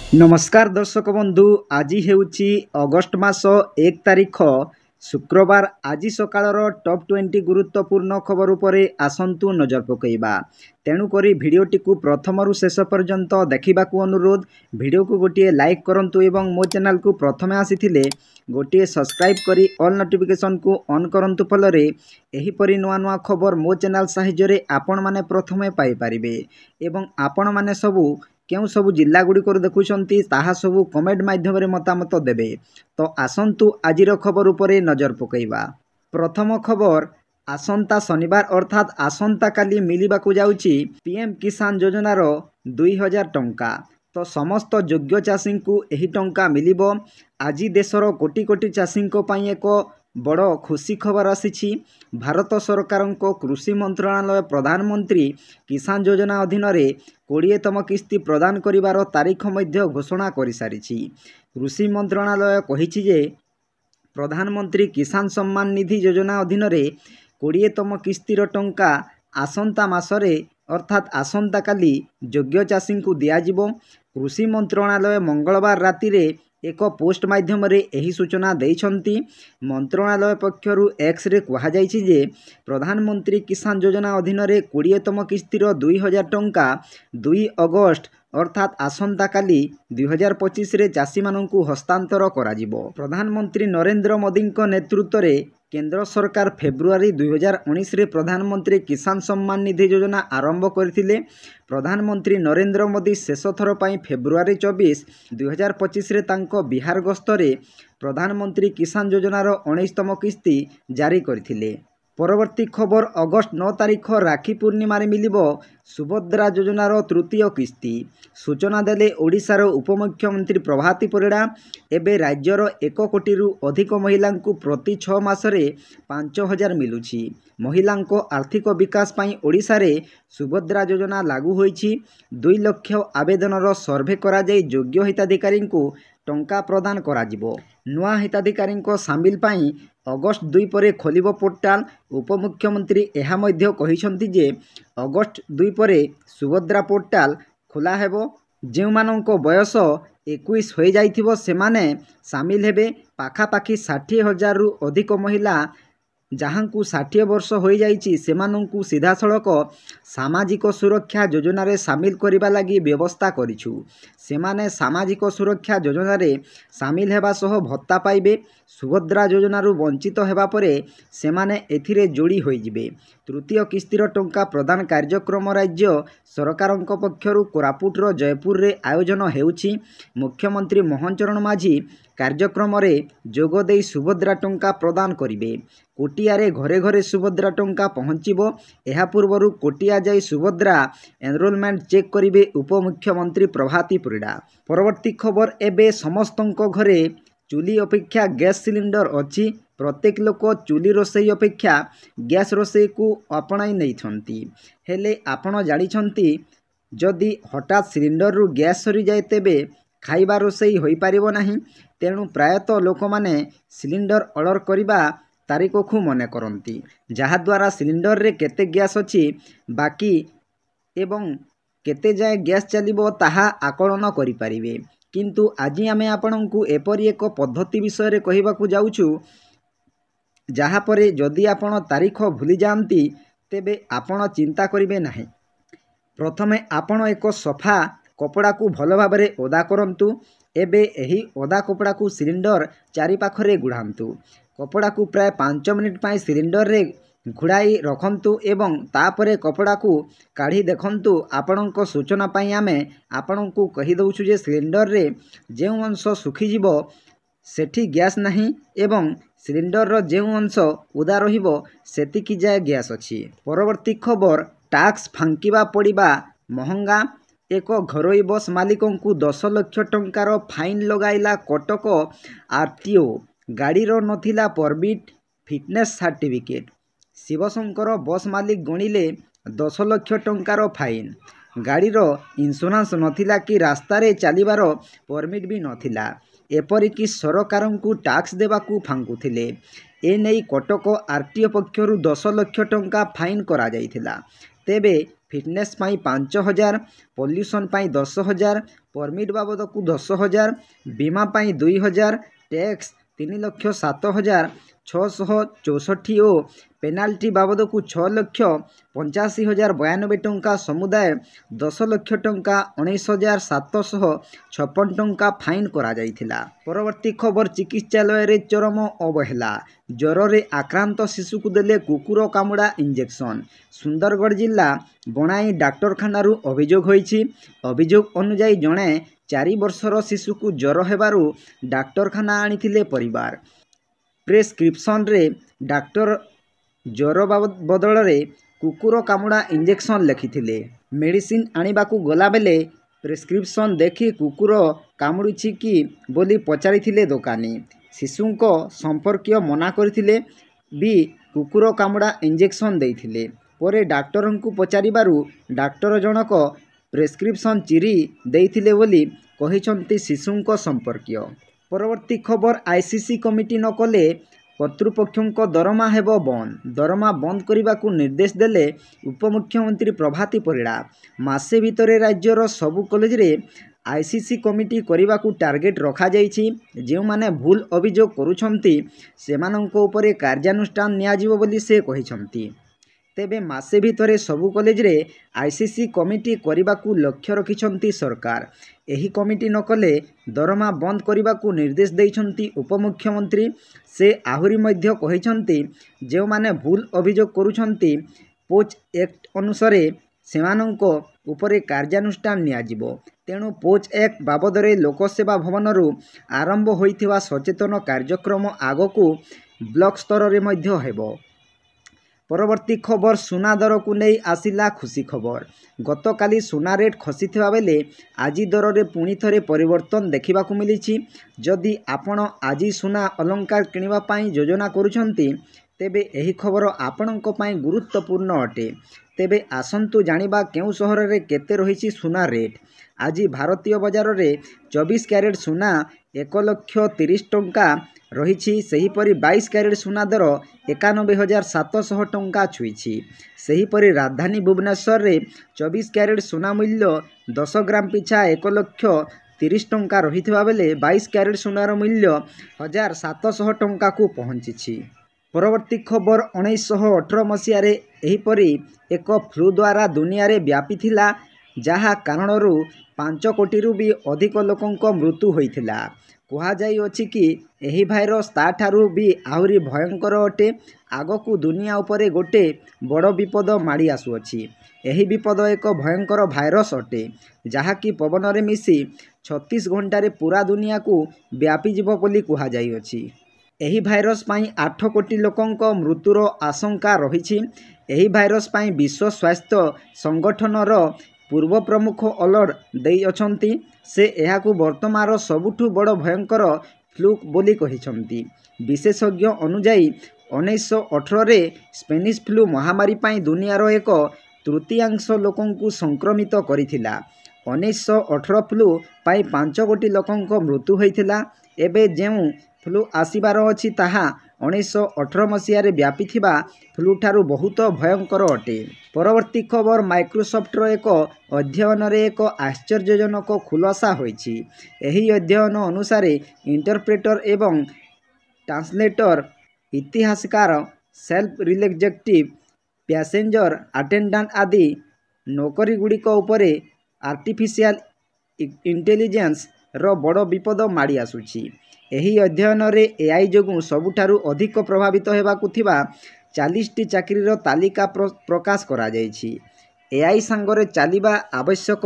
नमस्कार दर्शक बंधु आज हेउची अगस्ट मास 1 तारिख शुक्रवार। आज सकाळर टॉप 20 गुरुत्वपूर्ण खबर उपरे आसंतु नजर पकईबा। तेणुकरी भिडियोटी को प्रथमरु शेष पर्यंत देखिबाकू अनुरोध। भिडियो को गोटे लाइक करंतु एवं मो चैनल को प्रथमे आसीथिले गोटे सब्सक्राइब करी ऑल नोटिफिकेशन को ऑन करंतु फलरे एही परि नुआ नुआ खबर मो चैनल साहाय्य आपण माने प्रथमे पाई परिबे एवं आपण माने सबु केउ सबु जिल्ला गुड़िकर देखुंती ताहा सबु कमेंट माध्यम मतामत देबे। तो आसंतु आजिर खबर उपरे नजर पकईबा। प्रथम खबर, आसंता शनिवार अर्थात आसंता काली मिलिबाकू जाउची पीएम किसान योजनार 2000 टंका। तो समस्त योग्य चाषी को एही टंका मिलिबो। आज देशर कोटी कोटी चाषी पई एक बड़ खुशी खबर आसी। भारत सरकार कृषि मंत्रालय प्रधानमंत्री किसान योजना अधीन 20तम किस्ती प्रदान करिवार तारीख मध्य घोषणा कर सारी। कृषि मंत्रालय कहिछि जे प्रधानमंत्री किसान सम्मान निधि योजना अधीन 20तम किस्तीर टंका आसंता मासरे अर्थात आसंता काली योग्य चाषी को दियाजिबो। कृषि मंत्रालय मंगलवार राति रे एक पोस्ट माध्यम रे एही सूचना देइछंती। मंत्रालय पक्षरु एक्स रे कहा जाइछि जे प्रधानमंत्री किसान योजना अधीन 20तम किस्तीर 2000 टंका 2 अगस्ट अर्थात आसंता काली 2025 रे चाषी माननकु हस्तांतर कराजिबो। प्रधानमंत्री नरेंद्र मोदी नेतृत्व रे केंद्र सरकार फेब्रुआरी 2019 रे प्रधानमंत्री किसान सम्मान निधि योजना आरंभ करथिले। प्रधानमंत्री नरेंद्र मोदी शेष थर पई फेब्रुआरी 24, 2025 रे तांको बिहार गस्तरे प्रधानमंत्री किसान योजनार 19तम किस्ती जारी करथिले। परवर्ती खबर, अगस्ट 9 तारिख राखी पूर्णिमा रे मिलिबो सुभद्रा योजनार तृतीय किस्ती। सूचना देले ओडिशार उपमुख्यमंत्री प्रभाती परिडा। एबे राज्यर 1 कोटी रु अधिक महिला को प्रति 6 मासरे 5000 मिलुछि। महिला आर्थिक विकास पई ओडिशा रे सुभद्रा योजना लागू होईछि। 2 लाख आवेदनर सर्वे करा जाई योग्य हिताधिकारी को टंका प्रदान कराजिबो। नुआ हिताधिकारी सामिल पाई अगस्ट 2 परे खोलिबो पोर्टाल। उपमुख्यमंत्री एहा मध्य कहिसंती जे अगस्ट 2 परे सुभद्रा पोर्टाल खोला हेबो। जेउ माननको बयस 21 होई जाइथिबो सेमाने सामिल हेबे। पाखापाखी 60,000 रु अधिक महिला जहाँकु 60 वर्ष होई जाइछि सेमानंकु सीधा सड़क सामाजिक सुरक्षा योजना रे सामिल करिबा लागि व्यवस्था करिछु। सेमाने सामाजिक सुरक्षा योजना रे सामिल हेबा सह भत्ता पाइबे। सुभद्रा योजना रु वंचित हेबा परे सेमाने एथिरे जोड़ी होई जिबे। तृतीय किस्तीर टंका प्रदान कार्यक्रम राज्य सरकारक पक्षरु कोरापुट रो जयपुर रे आयोजन हेउछि। मुख्यमंत्री मोहन चरण माझी कार्यक्रम रे जोग देई सुभद्रा टंका प्रदान करिवे। कोटिया रे घरे घरे सुभद्रा टंका पहुँचीबो। एहा पूर्वरु कोटिया जाई सुभद्रा एनरोलमेंट चेक करिवे उपमुख्यमंत्री प्रभाती परिडा। परवर्ती खबर, एबे समस्तंक घरे चुली अपेक्षा गैस सिलिंडर अछि। प्रत्येक लोक चुली रोषेई अपेक्षा गैस रोषेई को अपनाई नहीं। हेले आपण जानिछंती जदि हठात सिलिंडर रु गैस सरी जाए तेबे खाइबा रोषेई होई पारिबो नाही। तेणु प्रायतः लोक माने सिलिंडर ऑर्डर करिबा तारीख को मने करंती, जहा द्वारा सिलिंडर रे केते गैस अछि बाकी एवं केते जाए गैस चलिबो ताहा आकलन करि परिबे। किंतु आज आमे आपनकु एपरि एक पद्धति विषय रे कहिबाकू जाउछु, जहा परे जदि आपण तारीख भूली जानती तेबे आपण चिंता करिवे नाही। प्रथमे आपण एक सफा कपड़ा को भल भाबरे ओदा करंतु। एबे एही ओदा कपड़ा को सिलिंडर चारि पाखरे गुड़ांतु। कपड़ा को प्राय 5 मिनिट पाई सिलिंडर रे घुड़ाई रखंतु एवं तापरे कपड़ा को काढ़ी देखंतु। आपणक सूचना पाई आमे आपणकु कहि दउछु जे सिलिंडर रे जेउ अंश सुखी जिवो सेठी गैस नाही एवं सिलिंडर रो जेउ अंश उदा रहिबो सेतिकी जाय गैस अछि। परवर्ती खबर, टैक्स फांकिबा पड़िबा महंगा। एक घरोई बस मालिकों को 10 लाख टंकार फाइन लगाइला कटक आरटीओ। गाड़ीर नथिला permit fitness certificate. Shivshankar bus मालिक गणिले 10 लाख टंकार फाइन। गाड़ीर इंश्योरेंस नथिला कि रास्ता रे चलिबार परमिट भी नथिला। एपरिकी सरकार को टैक्स देवाकू फांकुथिले। एनै कटक आरटीओ पक्षरु 10 लाख टंका फाइन करा जाइथिला। तेबे फिटनेस पाई 5000, पॉल्यूशन पाई 10,000, परमिट बाबद को 10,000, बीमा पाई 2,000, टैक्स 3,07,664 और पेनाल्टी बाबद को 6,85,092 टंका समुदाय 10 लाख टंका 19,756 टंका फाइन करा जाइथिला। परवर्ती खबर चिकित्सालय रे चरम अवहेला, ज्वर रे आक्रांत शिशु को देले कुकुर कामुड़ा इंजेक्शन। सुंदरगढ़ जिला बनाई डाक्तरखानारू अभियोग होईछि। अभियोग अनुसार जणे 4 वर्षर शिशु को ज्वर हेबारू डाक्तरखाना आनिथिले परिवार। प्रेस्क्रिप्शन रे डाक्टर ज्वर बदल रे कुकुर कामुड़ा इंजेक्शन लिखिथिले। मेडिसिन आनिबाकू गला बेले प्रेस्क्रिप्शन देखि कुकुर कामुड़ुछि कि बोली पचारिथिले दोकानी। शिशुंको संपर्कीय मना करथिले भी कुकुर कामुड़ा इंजेक्शन देइथिले। परे डाक्टरंकु पचारिबारू डाक्टर जनक प्रेस्क्रिप्शन चिरी देइथिले बोली कहिसंती शिशुंको संपर्कीय। परवर्ती खबर आईसीसी कमिटी न कले कर्तृपक्षों दरमा हेब बंद। दरमा बंद करने को निर्देश देले उपमुख्यमंत्री प्रभाती परिड़ा। मासे भितर राज्यर सबु कॉलेज रे आईसीसी कमिटी करने को टार्गेट रखा जाइछि। जो माने भूल अभियोग करुछंती सेमानंको उपरे कार्यानुष्ठान नियाजिबो बोली से कहिसंती। तेबे मासे भितर सबु कॉलेज रे आईसीसी कमिटी करने को लक्ष्य रखिछंती सरकार। एही कमिटी न कले दरमा बंद करने को निर्देश देइछंती उपमुख्यमंत्री। से आहुरी मध्य कहिछंती जो माने भूल अभियोग करुछंती पोच एक्ट अनुसार सेमानंको उपरे कार्यानुष्ठान नियाजिबो। तेणु पोच एक्ट बाबदरे लोकसेवा भवनरू आरंभ होइथिबा सचेतन कार्यक्रम आगकू ब्लॉक स्तर रे मध्य हेबो। परवर्ती खबर सुना दर को नहीं आसिला खुशी खबर। गतकाली सुना रेट खसीथिबा बेले आजि दर रे पुणी थरे परिवर्तन देखा मिली। जदि आपण आजि सुना अलंकार किनिबा पाई योजना करुछंती तेबे एही खबर आपणक पाई गुरुत्वपूर्ण अटे। तेबे आसंतु जानिबा केउ सहर रे केते रहिछि सुना रेट। आज भारतीय बजार रे 24 कैरेट सुना 1,30,000 टंका रही। सेहीपरि 22 कैरेट सुना दर 91,700 टंका छुईछि। सेहीपरि राजधानी भुवनेश्वर रे 24 कैरेट सुना मूल्य 10 ग्राम पिछा 1,30,000 टंका रही बेले 22 कैरेट सुनार मूल्य 1,700 टंका को पहुँची। परवर्ती खबर 1918 मसीह एहीपरि एक फ्लू द्वारा दुनिया रे व्यापी थिला, जहा कारणरू 5 कोटी भी अधिक लोकंक मृत्यु होइथिला। कहुछि कि एही भाइरस ताठारू भी आहुरी भयंकर अटे। आगकू दुनिया उपरे गोटे बड़ विपद माड़ी आसुअछि। एही विपद एक भयंकर भाइरस अटे जहाँकि पवन रे मिसी 36 घंटे पूरा दुनिया को व्यापी जीव बोली कहुछि। एही भाइरस पाई 8 कोटी लोकंक मृत्युर आशंका रही। एही भाइरस पाई विश्व स्वास्थ्य संगठन रो पूर्व प्रमुख अलर्ट देई अछंती। से एहाकू वर्तमान सबुठु बड़ भयंकर फ्लू बोली कहिसंती। विशेषज्ञ अनुजाई 1918 रे स्पेनिश फ्लू महामारी पाई दुनियार एक तृतीयांश लोकंकु संक्रमित करिथिला। 1918 फ्लू पाई 5 कोटी लोकंक मृत्यु होइथिला। एबे जेउ फ्लू आसीबार अछि ताहा 1918 मसीह व्यापी थिबा फ्लू ठारू बहुत भयंकर अटे। परवर्ती खबर माइक्रोसॉफ्ट एक अध्ययन रे एक आश्चर्यजनक खुलासा होइछि। एही अध्ययन अनुसार इंटरप्रेटर एवं ट्रांसलेटर, इतिहासकार, सेल्फ रिलेक्जेक्टिव, पैसेंजर अटेंडेंट आदि नौकरी गुड़िक उपरे आर्टिफिशियल इंटेलिजेंस रो बड़ विपद माड़ी आसुछि। एही अध्ययन रे एआई जोगु सबुठारु अधिक प्रभावित हेबाकु थिबा 40टी चाकरीर तालिका प्रकाश करा जाइछि। एआई सांगरे चलिबा आवश्यक।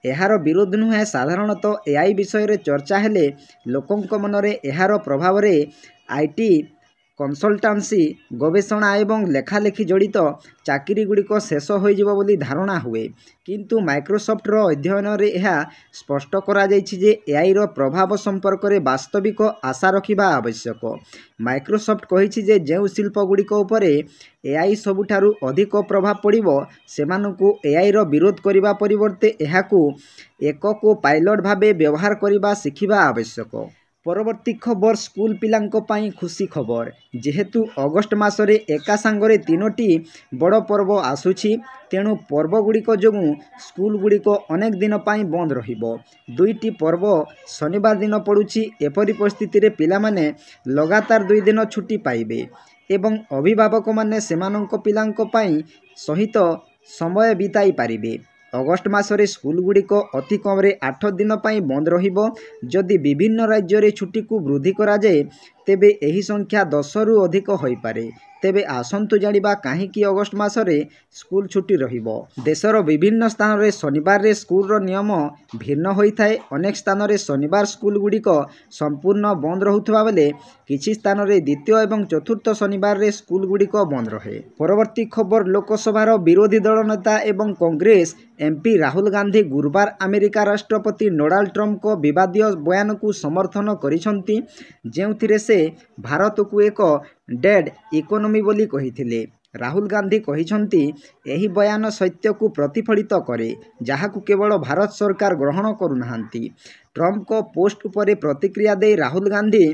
एहार विरोध नुहे। साधारणतः एआई विषय रे चर्चा हेले लोकंक मनरे एहार प्रभाव रे आईटी कन्सल्टान्सी, गवेषणा एवं लेखालेखि जड़ित चाकरी गुड़िक शेष होइजिबो बोली धारणा हुए। किंतु माइक्रोसॉफ्ट रो अध्ययन रे एहा स्पष्ट करा जाइछि जे एआई रो प्रभाव संपर्क रे वास्तविक आशा रखिबा आवश्यक। माइक्रोसॉफ्ट कहिछि जे जेउ शिल्प गुड़िक उपरे एआई सबुठारु अधिक प्रभाव पड़िबो सेमानकु एआई रो विरोध करिबा परिवर्ते एहाकु एक को पायलट भाबे व्यवहार करिबा शिखिबा आवश्यक। ପରବର୍ତ୍ତୀ ଖବର ସ୍କୁଲ ପିଲାଙ୍କ ପାଇଁ ଖୁସି ଖବର। ଯେହେତୁ ଅଗଷ୍ଟ ମାସରେ ଏକା ସାଙ୍ଗରେ 3ଟି ବଡ଼ ପର୍ବ ଆସୁଛି, ତେଣୁ ପର୍ବଗୁଡ଼ିକ ଯୋଗୁଁ ସ୍କୁଲଗୁଡ଼ିକ ଅନେକ ଦିନ ପାଇଁ ବନ୍ଦ ରହିବ। 2ଟି ପର୍ବ ଶନିବାର ଦିନ ପଡ଼ୁଛି। ଏପରି ପରିସ୍ଥିତିରେ ପିଲାମାନେ ଲଗାତାର 2 ଦିନ ଛୁଟି ପାଇବେ ଏବଂ ଅଭିଭାବକମାନେ ସେମାନଙ୍କ ପିଲାଙ୍କ ପାଇଁ ସହିତ ସମୟ ବିତାଇ ପାରିବେ। ଅଗଷ୍ଟ ମାସରେ ସ୍କୁଲଗୁଡ଼ିକ ଅତି କମରେ 8 ଦିନ ପାଇଁ ବନ୍ଦ ରହିବ। ଯଦି ବିଭିନ୍ନ ରାଜ୍ୟରେ ଛୁଟିକୁ ବୃଦ୍ଧି କରାଯାଏ, ତେବେ ଏହି ସଂଖ୍ୟା 10ରୁ ଅଧିକ ହୋଇପାରେ। ତେବେ ଆସନ୍ତୁ ଜାଣିବା କାହିଁକି ଅଗଷ୍ଟ ମାସରେ ସ୍କୁଲ ଛୁଟି ରହିବ। ଦେଶର ବିଭିନ୍ନ ସ୍ଥାନରେ ଶନିବାରରେ ସ୍କୁଲର ନିୟମ ଭିନ୍ନ ହୋଇଥାଏ। ଅନେକ ସ୍ଥାନରେ ଶନିବାର ସ୍କୁଲଗୁଡ଼ିକ ସମ୍ପୂର୍ଣ୍ଣ ବନ୍ଦ ରହୁଥିବା ବେଳେ କିଛି ସ୍ଥାନରେ ଦ୍ୱିତୀୟ ଏବଂ ଚତୁର୍ଥ ଶନିବାରରେ ସ୍କୁଲଗୁଡ଼ିକ ବନ୍ଦ ରହେ। ପରବର୍ତ୍ତୀ ଖବର ଲୋକସଭାର ବିରୋଧୀ ଦଳ ନେତା ଏବଂ କଂଗ୍ରେସ ଏମ୍ପି ରାହୁଲ ଗାନ୍ଧୀ ଗୁରୁବାର ଆମେରିକା ରାଷ୍ଟ୍ରପତି ଡୋନାଲ୍ଡ ଟ୍ରମ୍ପଙ୍କ ବିବାଦୀୟ ବୟାନକୁ ସମର୍ଥନ କରିଛନ୍ତି, ଯେଉଁଥିରେ ସେ ଭାରତକୁ ଏକ ଡେଡ୍ ଇକୋନୋମି ବୋଲି କହିଥିଲେ। ରାହୁଲ ଗାନ୍ଧୀ କହିଛନ୍ତି, ଏହି ବୟାନ ସତ୍ୟକୁ ପ୍ରତିଫଳିତ କରେ, ଯାହାକୁ କେବଳ ଭାରତ ସରକାର ଗ୍ରହଣ କରୁନାହାନ୍ତି। ଟ୍ରମ୍ପଙ୍କ ପୋଷ୍ଟ ଉପରେ ପ୍ରତିକ୍ରିୟା ଦେଇ ରାହୁଲ ଗାନ୍ଧୀ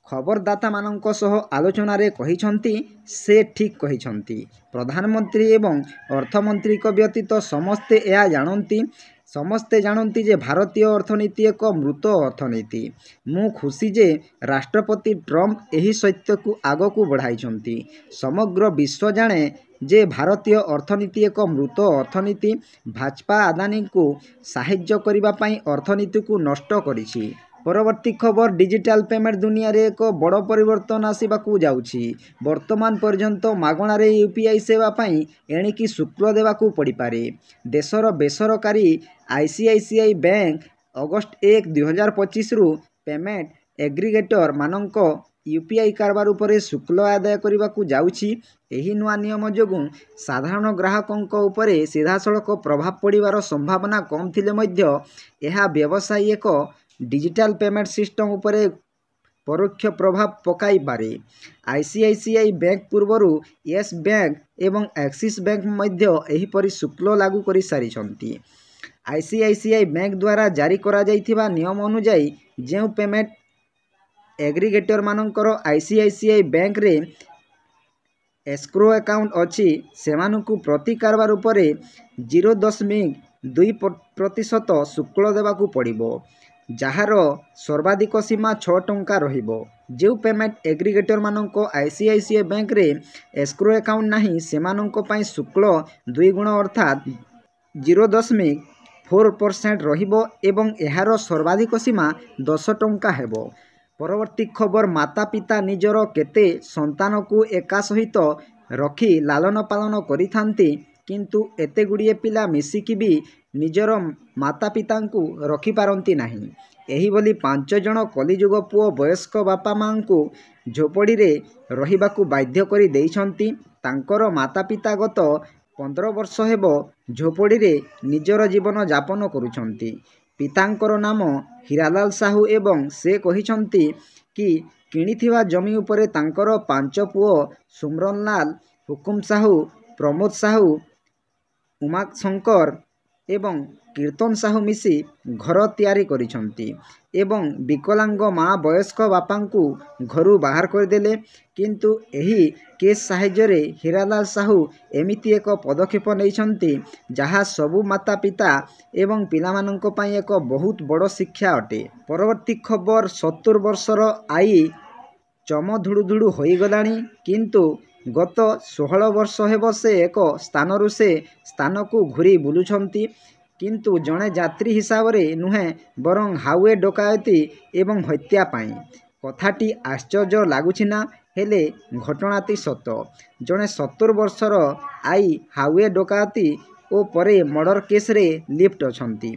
ଖବରଦାତାମାନଙ୍କ ସହ ଆଲୋଚନାରେ କହିଛନ୍ତି, ସେ ଠିକ୍ କହିଛନ୍ତି। ପ୍ରଧାନମନ୍ତ୍ରୀ ଏବଂ ଅର୍ଥମନ୍ତ୍ରୀଙ୍କ ବ୍ୟତୀତ ସମସ୍ତେ ଏହା ଜାଣନ୍ତି। ସମସ୍ତେ ଜାଣନ୍ତି ଯେ ଭାରତୀୟ ଅର୍ଥନୀତି ଏକ ମୃତ ଅର୍ଥନୀତି। ମୁଁ ଖୁସି ଯେ ରାଷ୍ଟ୍ରପତି ଟ୍ରମ୍ପ ଏହି ସତ୍ୟକୁ ଆଗକୁ ବଢ଼ାଇଛନ୍ତି। ସମଗ୍ର ବିଶ୍ୱ ଜାଣେ ଯେ ଭାରତୀୟ ଅର୍ଥନୀତି ଏକ ମୃତ ଅର୍ଥନୀତି। ଭାଜପା ଆଦାନୀଙ୍କୁ ସାହାଯ୍ୟ କରିବା ପାଇଁ ଅର୍ଥନୀତିକୁ ନଷ୍ଟ କରିଛି। ପରବର୍ତ୍ତୀ ଖବର ଡିଜିଟାଲ ପେମେଣ୍ଟ ଦୁନିଆରେ ଏକ ବଡ଼ ପରିବର୍ତ୍ତନ ଆସିବାକୁ ଯାଉଛି। ବର୍ତ୍ତମାନ ପର୍ଯ୍ୟନ୍ତ ମାଗଣାରେ ୟୁପିଆଇ ସେବା ପାଇଁ ଏଣିକି ଶୁଳ୍କ ଦେବାକୁ ପଡ଼ିପାରେ। ଦେଶର ବେସରକାରୀ ଆଇସିଆଇସିଆଇ ବ୍ୟାଙ୍କ ଅଗଷ୍ଟ 1, 2025ରୁ ପେମେଣ୍ଟ ଏଗ୍ରିଗେଟର ମାନଙ୍କ ୟୁପିଆଇ କାରବାର ଉପରେ ଶୁଳ୍କ ଆଦାୟ କରିବାକୁ ଯାଉଛି। ଏହି ନୂଆ ନିୟମ ଯୋଗୁଁ ସାଧାରଣ ଗ୍ରାହକଙ୍କ ଉପରେ ସିଧାସଳଖ ପ୍ରଭାବ ପଡ଼ିବାର ସମ୍ଭାବନା କମ୍ ଥିଲେ ମଧ୍ୟ ଏହା ବ୍ୟବସାୟିକ ଡିଜିଟାଲ ପେମେଣ୍ଟ ସିଷ୍ଟମ ଉପରେ ପରୋକ୍ଷ ପ୍ରଭାବ ପକାଇପାରେ। ଆଇସିଆଇସିଆଇ ବ୍ୟାଙ୍କ ପୂର୍ବରୁ ୟେସ୍ ବ୍ୟାଙ୍କ ଏବଂ ଆକ୍ସିସ୍ ବ୍ୟାଙ୍କ ମଧ୍ୟ ଏହିପରି ଶୁଳ୍କ ଲାଗୁ କରିସାରିଛନ୍ତି। ଆଇସିଆଇସିଆଇ ବ୍ୟାଙ୍କ ଦ୍ୱାରା ଜାରି କରାଯାଇଥିବା ନିୟମ ଅନୁଯାୟୀ ଯେଉଁ ପେମେଣ୍ଟ ଏଗ୍ରିଗେଟରମାନଙ୍କର ଆଇସିଆଇସିଆଇ ବ୍ୟାଙ୍କରେ ଏସ୍କ୍ରୋ ଆକାଉଣ୍ଟ ଅଛି, ସେମାନଙ୍କୁ ପ୍ରତି କାରବାର ଉପରେ 0.2% ଶୁଳ୍କ ଦେବାକୁ ପଡ଼ିବ, ଯାହାର ସର୍ବାଧିକ ସୀମା 6 ଟଙ୍କା ରହିବ। ଯେଉଁ ପେମେଣ୍ଟ ଏଗ୍ରିଗେଟରମାନଙ୍କ ଆଇସିଆଇସିଆଇ ବ୍ୟାଙ୍କରେ ଏସ୍କ୍ରୋ ଆକାଉଣ୍ଟ ନାହିଁ, ସେମାନଙ୍କ ପାଇଁ ଶୁଳ୍କ 2 ଗୁଣ ଅର୍ଥାତ୍ 0.4% ରହିବ ଏବଂ ଏହାର ସର୍ବାଧିକ ସୀମା 10 ଟଙ୍କା ହେବ। ପରବର୍ତ୍ତୀ ଖବର ମାତାପିତା ନିଜର କେତେ ସନ୍ତାନକୁ ଏକା ସହିତ ରଖି ଲାଲନ ପାଳନ କରିଥାନ୍ତି, କିନ୍ତୁ ଏତେଗୁଡ଼ିଏ ପିଲା ମିଶିକି ବି ନିଜର ମାତାପିତାଙ୍କୁ ରଖିପାରନ୍ତି ନାହିଁ। ଏହିଭଳି 5 ଜଣ କଳିଯୁଗ ପୁଅ ବୟସ୍କ ବାପା ମାଆଙ୍କୁ ଝୋପଡ଼ିରେ ରହିବାକୁ ବାଧ୍ୟ କରି ଦେଇଛନ୍ତି। ତାଙ୍କର ମାତାପିତା ଗତ 15 ବର୍ଷ ହେବ ଝୋପଡ଼ିରେ ନିଜର ଜୀବନ ଯାପନ କରୁଛନ୍ତି। ପିତାଙ୍କର ନାମ ହୀରାଲାଲ ସାହୁ ଏବଂ ସେ କହିଛନ୍ତି କି କିଣିଥିବା ଜମି ଉପରେ ତାଙ୍କର 5 ପୁଅ ସୁମରନ ଲାଲ, ହୁକୁମ ସାହୁ, ପ୍ରମୋଦ ସାହୁ, ଉମାଶଙ୍କର ଏବଂ କୀର୍ତ୍ତନ ସାହୁ ମିଶି ଘର ତିଆରି କରିଛନ୍ତି ଏବଂ ବିକଳାଙ୍ଗ ମା ବୟସ୍କ ବାପାଙ୍କୁ ଘରୁ ବାହାର କରିଦେଲେ। କିନ୍ତୁ ଏହି କେସ୍ ସାହାଯ୍ୟରେ ହୀରାଲାଲ ସାହୁ ଏମିତି ଏକ ପଦକ୍ଷେପ ନେଇଛନ୍ତି, ଯାହା ସବୁ ମାତାପିତା ଏବଂ ପିଲାମାନଙ୍କ ପାଇଁ ଏକ ବହୁତ ବଡ଼ ଶିକ୍ଷା ଅଟେ। ପରବର୍ତ୍ତୀ ଖବର 70 ବର୍ଷର ଆଈ ଚମ ଧୁଡ଼ୁଧୁଡ଼ୁ ହୋଇଗଲାଣି, କିନ୍ତୁ ଗତ 16 ବର୍ଷ ହେବ ସେ ଏକ ସ୍ଥାନରୁ ସେ ସ୍ଥାନକୁ ଘୁରି ବୁଲୁଛନ୍ତି, କିନ୍ତୁ ଜଣେ ଯାତ୍ରୀ ହିସାବରେ ନୁହେଁ ବରଂ ହାଇୱେ ଡକାୟତି ଏବଂ ହତ୍ୟା ପାଇଁ। କଥାଟି ଆଶ୍ଚର୍ଯ୍ୟ ଲାଗୁଛି ନା? ହେଲେ ଘଟଣାଟି ସତ। ଜଣେ 70 ବର୍ଷର ଆଈ ହାଇୱେ ଡକାୟତି ଓ ପରେ ମର୍ଡର କେସ୍ରେ ଲିପ୍ତ ଅଛନ୍ତି,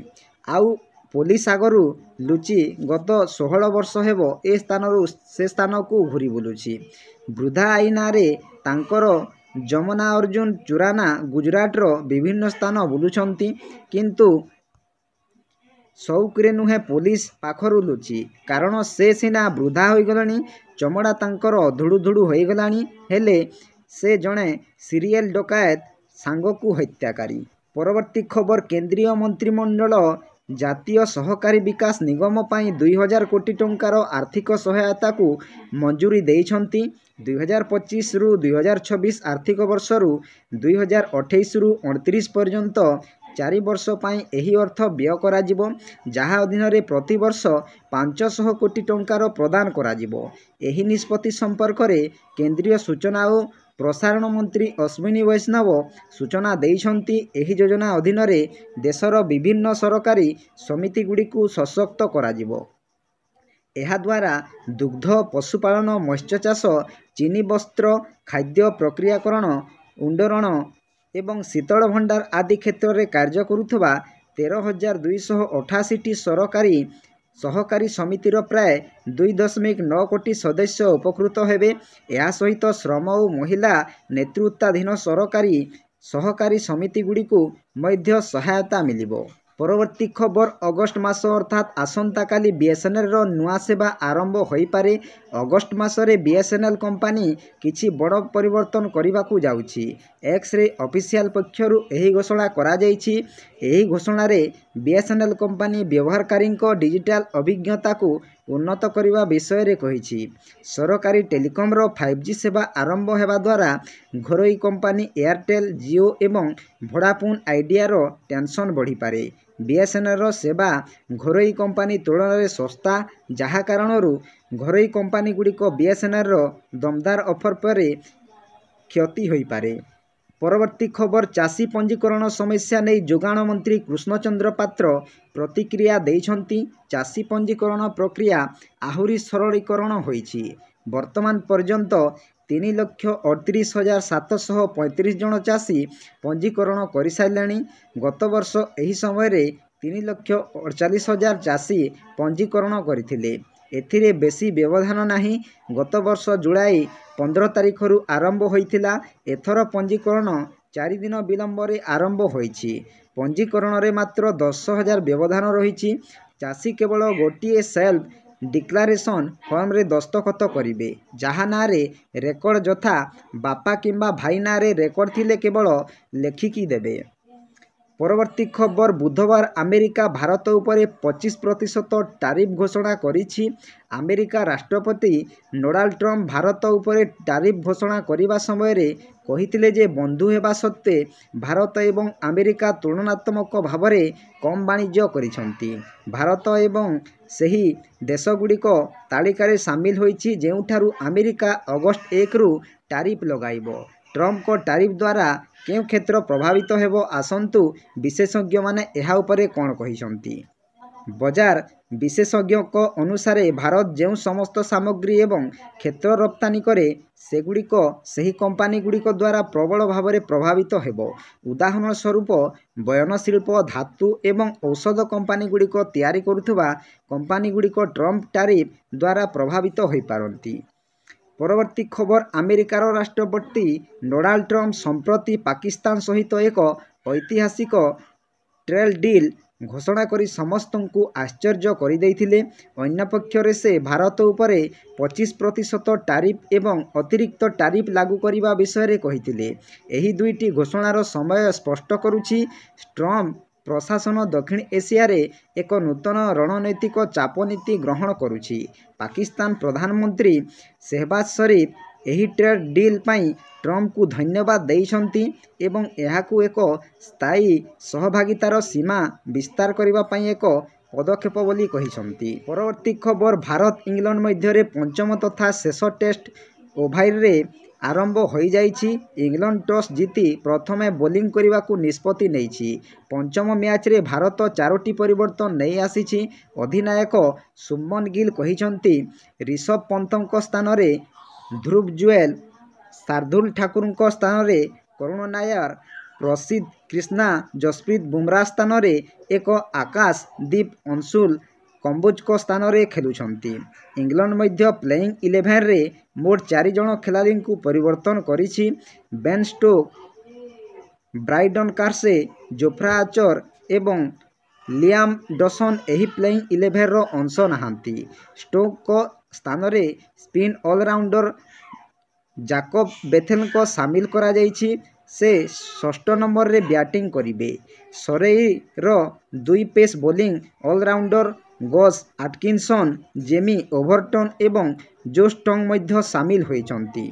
ଆଉ ପୋଲିସ ଆଗରୁ ଲୁଚି ଗତ 16 ବର୍ଷ ହେବ ଏ ସ୍ଥାନରୁ ସେ ସ୍ଥାନକୁ ଘୁରି ବୁଲୁଛି। ବୃଦ୍ଧା ଆଈ ନାଁରେ ତାଙ୍କର ଯମୁନା ଅର୍ଜୁନ ଚୁରାନା ଗୁଜରାଟର ବିଭିନ୍ନ ସ୍ଥାନ ବୁଲୁଛନ୍ତି, କିନ୍ତୁ ସଉକରେ ନୁହେଁ ପୋଲିସ ପାଖରୁ ଲୁଚି। କାରଣ ସେ ସିନା ବୃଦ୍ଧା ହୋଇଗଲେଣି, ଚମଡ଼ା ତାଙ୍କର ଧୁଡ଼ୁଧୁଡ଼ୁ ହୋଇଗଲାଣି, ହେଲେ ସେ ଜଣେ ସିରିଏଲ ଡକାୟତ ସାଙ୍ଗକୁ ହତ୍ୟାକାରୀ। ପରବର୍ତ୍ତୀ ଖବର କେନ୍ଦ୍ରୀୟ ମନ୍ତ୍ରିମଣ୍ଡଳ ଜାତୀୟ ସହକାରୀ ବିକାଶ ନିଗମ ପାଇଁ 2000 କୋଟି ଟଙ୍କାର ଆର୍ଥିକ ସହାୟତାକୁ ମଞ୍ଜୁରୀ ଦେଇଛନ୍ତି। 2025ରୁ 2026 ଆର୍ଥିକ ବର୍ଷରୁ 2028ରୁ 29 ପର୍ଯ୍ୟନ୍ତ 4 ବର୍ଷ ପାଇଁ ଏହି ଅର୍ଥ ବ୍ୟୟ କରାଯିବ, ଯାହା ଅଧୀନରେ ପ୍ରତିବର୍ଷ 500 କୋଟି ଟଙ୍କାର ପ୍ରଦାନ କରାଯିବ। ଏହି ନିଷ୍ପତ୍ତି ସମ୍ପର୍କରେ କେନ୍ଦ୍ରୀୟ ସୂଚନା ଓ ପ୍ରସାରଣ ମନ୍ତ୍ରୀ ଅଶ୍ୱିନୀ ବୈଷ୍ଣବ ସୂଚନା ଦେଇଛନ୍ତି। ଏହି ଯୋଜନା ଅଧୀନରେ ଦେଶର ବିଭିନ୍ନ ସରକାରୀ ସମିତିଗୁଡ଼ିକୁ ସଶକ୍ତ କରାଯିବ। ଏହାଦ୍ୱାରା ଦୁଗ୍ଧ, ପଶୁପାଳନ, ମତ୍ସ୍ୟଚାଷ, ଚିନି, ବସ୍ତ୍ର, ଖାଦ୍ୟ ପ୍ରକ୍ରିୟାକରଣ, ଉଡ଼୍ଡୟନ ଏବଂ ଶୀତଳ ଭଣ୍ଡାର ଆଦି କ୍ଷେତ୍ରରେ କାର୍ଯ୍ୟ କରୁଥିବା 13,288ଟି ସରକାରୀ ସହକାରୀ ସମିତିର ପ୍ରାୟ 2.9 କୋଟି ସଦସ୍ୟ ଉପକୃତ ହେବେ। ଏହା ସହିତ ଶ୍ରମ ଓ ମହିଳା ନେତୃତ୍ୱାଧୀନ ସରକାରୀ ସହକାରୀ ସମିତିଗୁଡ଼ିକୁ ମଧ୍ୟ ସହାୟତା ମିଳିବ। ପରବର୍ତ୍ତୀ ଖବର, ଅଗଷ୍ଟ ମାସ ଅର୍ଥାତ୍ ଆସନ୍ତାକାଲି ବିଏସ୍ଏନ୍ଏଲ୍ର ନୂଆ ସେବା ଆରମ୍ଭ ହୋଇପାରେ। ଅଗଷ୍ଟ ମାସରେ ବିଏସ୍ଏନ୍ଏଲ୍ କମ୍ପାନୀ କିଛି ବଡ଼ ପରିବର୍ତ୍ତନ କରିବାକୁ ଯାଉଛି। ଏକ୍ସରେ ଅଫିସିଆଲ ପକ୍ଷରୁ ଏହି ଘୋଷଣା କରାଯାଇଛି। ଏହି ଘୋଷଣାରେ ବିଏସ୍ଏନ୍ଏଲ୍ କମ୍ପାନୀ ବ୍ୟବହାରକାରୀଙ୍କ ଡିଜିଟାଲ ଅଭିଜ୍ଞତାକୁ ଉନ୍ନତ କରିବା ବିଷୟରେ କହିଛି। ସରକାରୀ ଟେଲିକମ୍ର 5G ସେବା ଆରମ୍ଭ ହେବା ଦ୍ୱାରା ଘରୋଇ କମ୍ପାନୀ ଏୟାରଟେଲ୍, ଜିଓ ଏବଂ ଭୋଡାଫୋନ୍ ଆଇଡିଆର ଟେନ୍ସନ୍ ବଢ଼ିପାରେ। ବିଏସ୍ଏନ୍ଏଲ୍ର ସେବା ଘରୋଇ କମ୍ପାନୀ ତୁଳନାରେ ଶସ୍ତା, ଯାହା କାରଣରୁ ଘରୋଇ କମ୍ପାନୀଗୁଡ଼ିକ ବିଏସ୍ଏନ୍ଏଲ୍ର ଦମଦାର ଅଫର୍ ପରେ କ୍ଷତି ହୋଇପାରେ। ପରବର୍ତ୍ତୀ ଖବର, ଚାଷୀ ପଞ୍ଜୀକରଣ ସମସ୍ୟା ନେଇ ଯୋଗାଣ ମନ୍ତ୍ରୀ କୃଷ୍ଣଚନ୍ଦ୍ର ପାତ୍ର ପ୍ରତିକ୍ରିୟା ଦେଇଛନ୍ତି। ଚାଷୀ ପଞ୍ଜୀକରଣ ପ୍ରକ୍ରିୟା ଆହୁରି ସରଳୀକରଣ ହୋଇଛି। ବର୍ତ୍ତମାନ ପର୍ଯ୍ୟନ୍ତ 3,38,735 ଜଣ ଚାଷୀ ପଞ୍ଜୀକରଣ କରିସାରିଲେଣି। ଗତ ବର୍ଷ ଏହି ସମୟରେ 3,48,000 ଚାଷୀ ପଞ୍ଜୀକରଣ କରିଥିଲେ। ଏଥିରେ ବେଶୀ ବ୍ୟବଧାନ ନାହିଁ। ଗତ ବର୍ଷ ଜୁଲାଇ 15 ତାରିଖରୁ ଆରମ୍ଭ ହୋଇଥିଲା। ଏଥର ପଞ୍ଜୀକରଣ 4 ଦିନ ବିଳମ୍ବରେ ଆରମ୍ଭ ହୋଇଛି। ପଞ୍ଜୀକରଣରେ ମାତ୍ର 10,000 ବ୍ୟବଧାନ ରହିଛି। ଚାଷୀ କେବଳ ଗୋଟିଏ ସେଲ୍ଫ ଡିକ୍ଲାରେସନ୍ ଫର୍ମରେ ଦସ୍ତଖତ କରିବେ, ଯାହା ନାଁରେ ରେକର୍ଡ, ଯଥା ବାପା କିମ୍ବା ଭାଇ ନାଁରେ ରେକର୍ଡ ଥିଲେ କେବଳ ଲେଖିକି ଦେବେ। ପରବର୍ତ୍ତୀ ଖବର, ବୁଧବାର ଆମେରିକା ଭାରତ ଉପରେ 25% ଟାରିଫ୍ ଘୋଷଣା କରିଛି। ଆମେରିକା ରାଷ୍ଟ୍ରପତି ଡୋନାଲ୍ଡ ଟ୍ରମ୍ପ ଭାରତ ଉପରେ ଟାରିଫ୍ ଘୋଷଣା କରିବା ସମୟରେ କହିଥିଲେ ଯେ ବନ୍ଧୁ ହେବା ସତ୍ତ୍ୱେ ଭାରତ ଏବଂ ଆମେରିକା ତୁଳନାତ୍ମକ ଭାବରେ କମ୍ ବାଣିଜ୍ୟ କରିଛନ୍ତି। ଭାରତ ଏବଂ ସେହି ଦେଶଗୁଡ଼ିକ ତାଲିକାରେ ସାମିଲ ହୋଇଛି ଯେଉଁଠାରୁ ଆମେରିକା ଅଗଷ୍ଟ 1ରୁ ଟାରିଫ୍ ଲଗାଇବ। ଟ୍ରମ୍ପଙ୍କ ଟାରିଫ୍ ଦ୍ୱାରା କେଉଁ କ୍ଷେତ୍ର ପ୍ରଭାବିତ ହେବ? ଆସନ୍ତୁ ବିଶେଷଜ୍ଞମାନେ ଏହା ଉପରେ କ'ଣ କହିଛନ୍ତି। ବଜାର ବିଶେଷଜ୍ଞଙ୍କ ଅନୁସାରେ ଭାରତ ଯେଉଁ ସମସ୍ତ ସାମଗ୍ରୀ ଏବଂ କ୍ଷେତ୍ର ରପ୍ତାନି କରେ, ସେଗୁଡ଼ିକ ସେହି କମ୍ପାନୀଗୁଡ଼ିକ ଦ୍ୱାରା ପ୍ରବଳ ଭାବରେ ପ୍ରଭାବିତ ହେବ। ଉଦାହରଣ ସ୍ୱରୂପ, ବୟନଶିଳ୍ପ, ଧାତୁ ଏବଂ ଔଷଧ କମ୍ପାନୀଗୁଡ଼ିକ ତିଆରି କରୁଥିବା କମ୍ପାନୀଗୁଡ଼ିକ ଟ୍ରମ୍ପ ଟାରିଫ୍ ଦ୍ୱାରା ପ୍ରଭାବିତ ହୋଇପାରନ୍ତି। ପରବର୍ତ୍ତୀ ଖବର, ଆମେରିକାର ରାଷ୍ଟ୍ରପତି ଡୋନାଲ୍ଡ ଟ୍ରମ୍ପ ସମ୍ପ୍ରତି ପାକିସ୍ତାନ ସହିତ ଏକ ଐତିହାସିକ ଟ୍ରେଡ୍ ଡିଲ୍ ଘୋଷଣା କରି ସମସ୍ତଙ୍କୁ ଆଶ୍ଚର୍ଯ୍ୟ କରିଦେଇଥିଲେ। ଅନ୍ୟପକ୍ଷରେ ସେ ଭାରତ ଉପରେ 25% ଟାରିଫ୍ ଏବଂ ଅତିରିକ୍ତ ଟାରିଫ୍ ଲାଗୁ କରିବା ବିଷୟରେ କହିଥିଲେ। ଏହି ଦୁଇଟି ଘୋଷଣାର ସମୟ ସ୍ପଷ୍ଟ କରୁଛି, ଟ୍ରମ୍ପ ପ୍ରଶାସନ ଦକ୍ଷିଣ ଏସିଆରେ ଏକ ନୂତନ ରଣନୈତିକ ଚାପ ନୀତି ଗ୍ରହଣ କରୁଛି। ପାକିସ୍ତାନ ପ୍ରଧାନମନ୍ତ୍ରୀ ସେହବାଜ ସରିଫ ଏହି ଟ୍ରେଡ୍ ଡିଲ୍ ପାଇଁ ଟ୍ରମ୍ପଙ୍କୁ ଧନ୍ୟବାଦ ଦେଇଛନ୍ତି ଏବଂ ଏହାକୁ ଏକ ସ୍ଥାୟୀ ସହଭାଗିତାର ସୀମା ବିସ୍ତାର କରିବା ପାଇଁ ଏକ ପଦକ୍ଷେପ ବୋଲି କହିଛନ୍ତି। ପରବର୍ତ୍ତୀ ଖବର, ଭାରତ ଇଂଲଣ୍ଡ ମଧ୍ୟରେ ପଞ୍ଚମ ତଥା ଶେଷ ଟେଷ୍ଟ ଓଭାଲ୍ରେ ଆରମ୍ଭ ହୋଇଯାଇଛି। ଇଂଲଣ୍ଡ ଟସ୍ ଜିତି ପ୍ରଥମେ ବୋଲିଂ କରିବାକୁ ନିଷ୍ପତ୍ତି ନେଇଛି। ପଞ୍ଚମ ମ୍ୟାଚ୍ରେ ଭାରତ 4ଟି ପରିବର୍ତ୍ତନ ନେଇ ଆସିଛି। ଅଧିନାୟକ ଶୁଭମନ ଗିଲ୍ କହିଛନ୍ତି, ରିଷଭ ପନ୍ତଙ୍କ ସ୍ଥାନରେ ଧ୍ରୁବ ଜୁଏଲ, ଶାର୍ଦୁଲ ଠାକୁରଙ୍କ ସ୍ଥାନରେ କରୁଣ ନାୟାର, ପ୍ରସିଦ୍ଧ କ୍ରିଷ୍ଣା, ଯଶପ୍ରୀତ ବୁମରା ସ୍ଥାନରେ ଏକ ଆକାଶ ଦୀପ ଅଂଶୁଲ କମ୍ବୋଜଙ୍କ ସ୍ଥାନରେ ଖେଳୁଛନ୍ତି। ଇଂଲଣ୍ଡ ମଧ୍ୟ ପ୍ଲେଇଂ 11ରେ ମୋଟ 4 ଜଣ ଖେଳାଳିଙ୍କୁ ପରିବର୍ତ୍ତନ କରିଛି। Ben stroke, Brydon କାର୍ସେ, Jofra Archer ଏବଂ ଲିଆମ ଡସନ୍ ଏହି ପ୍ଲେଇଂ 11ର ଅଂଶ ନାହାନ୍ତି। ଷ୍ଟୋକ୍ଙ୍କ ସ୍ଥାନରେ ସ୍ପିନ୍ ଅଲରାଉଣ୍ଡର ଜାକବ ବେଥେଲଙ୍କୁ ସାମିଲ କରାଯାଇଛି। से 6 नंबर रे बैटिंग करिवे। सरेईर 2 पेस बोलिंग ऑलराउंडर गस आटकिनसन, जेमी ओभरटन एवं जो स्टंग मध्य सामिल होइछंती।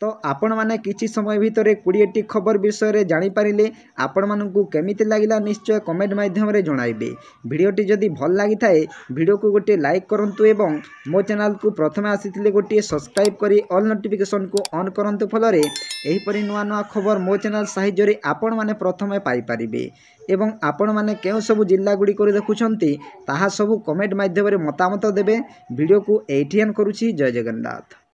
तो आपण माने किछि समय भितर 20टी खबर विषय रे जानि पारिले। आपण मानकु केमिति लागिला निश्चय कमेंट माध्यम रे जणाइबे। भिडियोटी जदि भल लागि थाए भिडियो को गोटे लाइक करंतु एवं मो चैनल को प्रथमे आसीथिले गोटे सब्सक्राइब करी ऑल नोटिफिकेशन को ऑन करंतु। फलरे एही परि नुआ नुआ खबर मो चैनल साहाय्य रे आपण माने प्रथमे पाई पारिबे। एवं आपण माने केउ सब जिल्ला गुडी को देखुछंती ताहा सब कमेंट माध्यम रे मतामत देबे। भिडियो को एटीएन करूछि। जय जगन्नाथ।